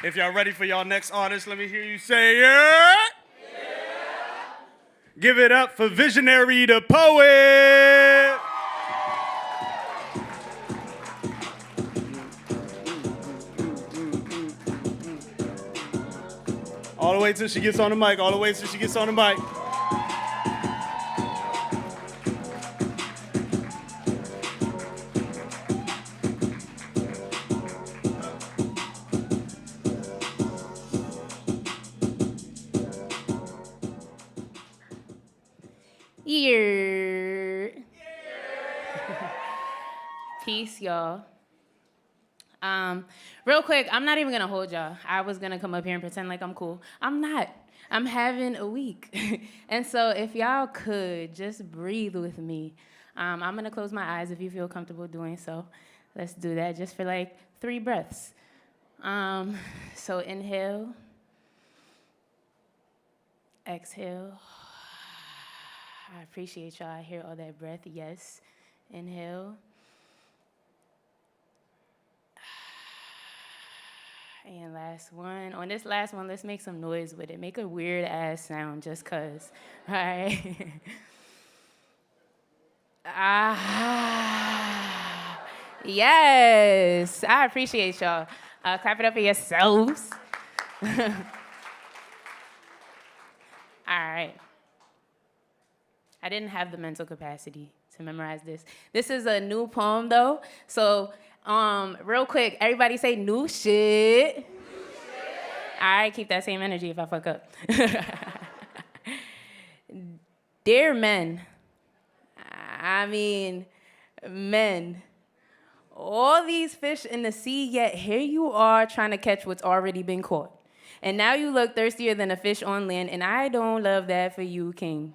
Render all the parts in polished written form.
If y'all ready for y'all next artist, let me hear you say yeah. Give it up for Visionary the Poet. All the way till she gets on the mic, all the way till she gets on the mic. Yeah. Peace, y'all. Real quick, I'm not even gonna hold y'all. I was gonna come up here and pretend like I'm cool. I'm not. I'm having a week. And so if y'all could just breathe with me. I'm gonna close my eyes if you feel comfortable doing so. Let's do that just for like 3 breaths. So inhale. Exhale. I appreciate y'all. I hear all that breath. Yes. Inhale. And last one. On this last one, let's make some noise with it. Make a weird ass sound just cause. All right. Yes. I appreciate y'all. Clap it up for yourselves. All right. I didn't have the mental capacity to memorize this. This is a new poem, though. So, real quick, everybody say new shit. New shit. All right, keep that same energy if I fuck up. Dear men, men, all these fish in the sea, yet here you are trying to catch what's already been caught. And now you look thirstier than a fish on land, and I don't love that for you, king.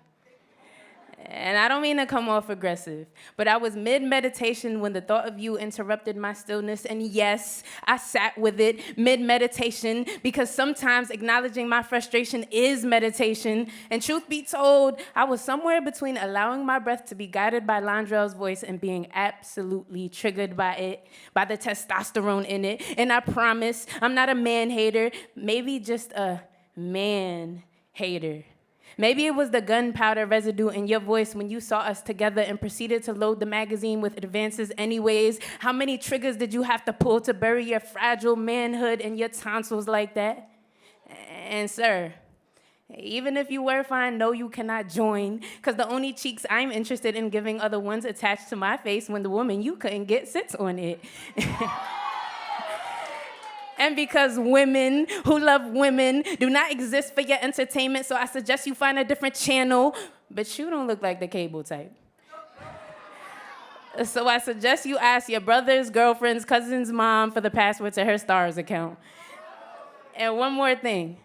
And I don't mean to come off aggressive, but I was mid-meditation when the thought of you interrupted my stillness. And yes, I sat with it mid-meditation because sometimes acknowledging my frustration is meditation. And truth be told, I was somewhere between allowing my breath to be guided by Londrell's voice and being absolutely triggered by it, by the testosterone in it. And I promise I'm not a man hater, maybe just a man hater. Maybe it was the gunpowder residue in your voice when you saw us together and proceeded to load the magazine with advances anyways. How many triggers did you have to pull to bury your fragile manhood and your tonsils like that? And sir, even if you were fine, no, you cannot join, because the only cheeks I'm interested in giving are the ones attached to my face when the woman you couldn't get sits on it. And because women who love women do not exist for your entertainment, so I suggest you find a different channel, but you don't look like the cable type. So I suggest you ask your brother's, girlfriend's, cousin's mom for the password to her Stars account. And one more thing,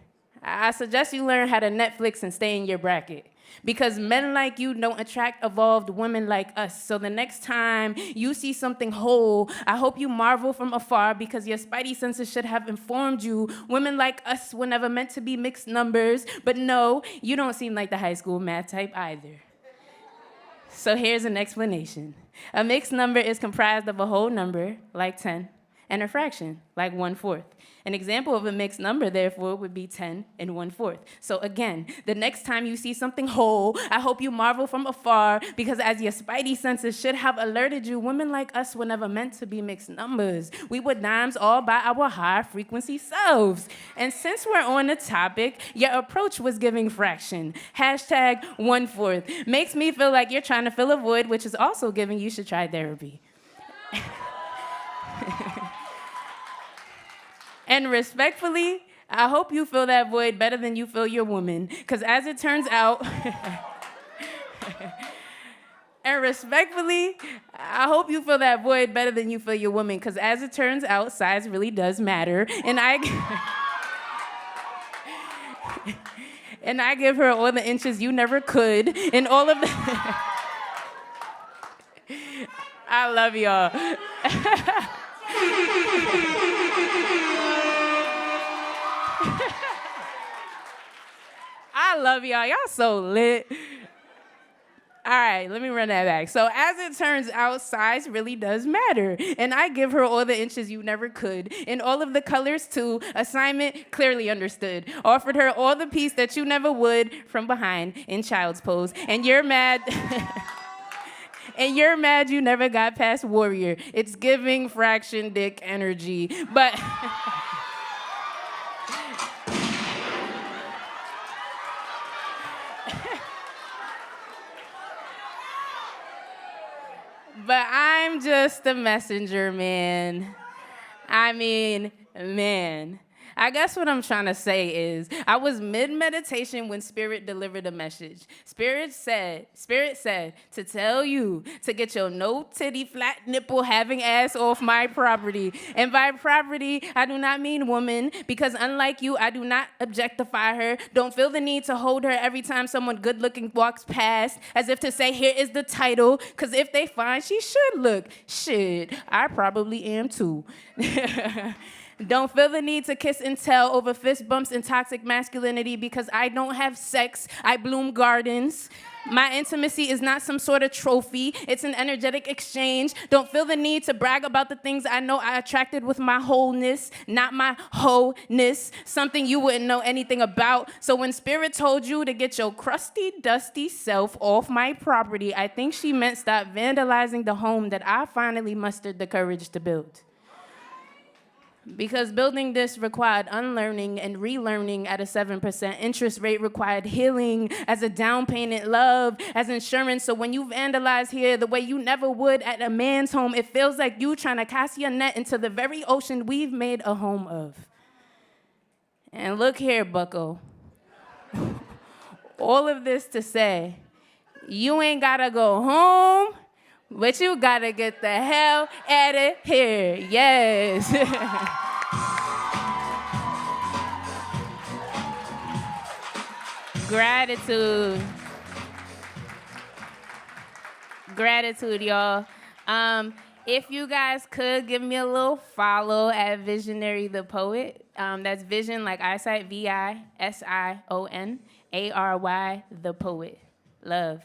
I suggest you learn how to Netflix and stay in your bracket. Because men like you don't attract evolved women like us. So the next time you see something whole, I hope you marvel from afar because your spidey senses should have informed you women like us were never meant to be mixed numbers. But no, you don't seem like the high school math type either. So here's an explanation. A mixed number is comprised of a whole number, like 10, and a fraction, like 1/4. An example of a mixed number, therefore, would be 10 and 1/4. So again, the next time you see something whole, I hope you marvel from afar, because as your spidey senses should have alerted you, women like us were never meant to be mixed numbers. We were dimes all by our high-frequency selves. And since we're on the topic, your approach was giving fraction. Hashtag 1/4. Makes me feel like you're trying to fill a void, which is also giving you should try therapy. And respectfully, I hope you fill that void better than you fill your woman. Because as it turns out, and respectfully, I hope you fill that void better than you fill your woman. Because as it turns out, size really does matter. And I give her all the inches you never could. And all of the... I love y'all. I love y'all. Y'all so lit. All right, let me run that back. So as it turns out, size really does matter. And I give her all the inches you never could. And all of the colors too. Assignment clearly understood. Offered her all the peace that you never would from behind in child's pose. And you're mad. And you're mad you never got past warrior. It's giving fraction dick energy. But... But I'm just a messenger, man. I mean, man. I guess what I'm trying to say is I was mid-meditation when Spirit delivered a message. Spirit said to tell you to get your no titty, flat nipple having ass off my property. And by property, I do not mean woman, because unlike you, I do not objectify her. Don't feel the need to hold her every time someone good-looking walks past, as if to say, here is the title, because if they find she should look, shit, I probably am too. Don't feel the need to kiss and tell over fist bumps and toxic masculinity because I don't have sex. I bloom gardens. My intimacy is not some sort of trophy. It's an energetic exchange. Don't feel the need to brag about the things I know I attracted with my wholeness, not my wholeness, something you wouldn't know anything about. So when Spirit told you to get your crusty, dusty self off my property, I think she meant stop vandalizing the home that I finally mustered the courage to build. Because building this required unlearning and relearning at a 7% interest rate, required healing as a down payment, love as insurance. So when you vandalize here the way you never would at a man's home, it feels like you trying to cast your net into the very ocean we've made a home of. And look here, bucko. All of this to say, you ain't gotta go home, but you gotta get the hell out of here. Yes. Gratitude. Gratitude, y'all. If you guys could give me a little follow at Visionary the Poet. That's vision like eyesight, VISION, ARY the Poet. Love.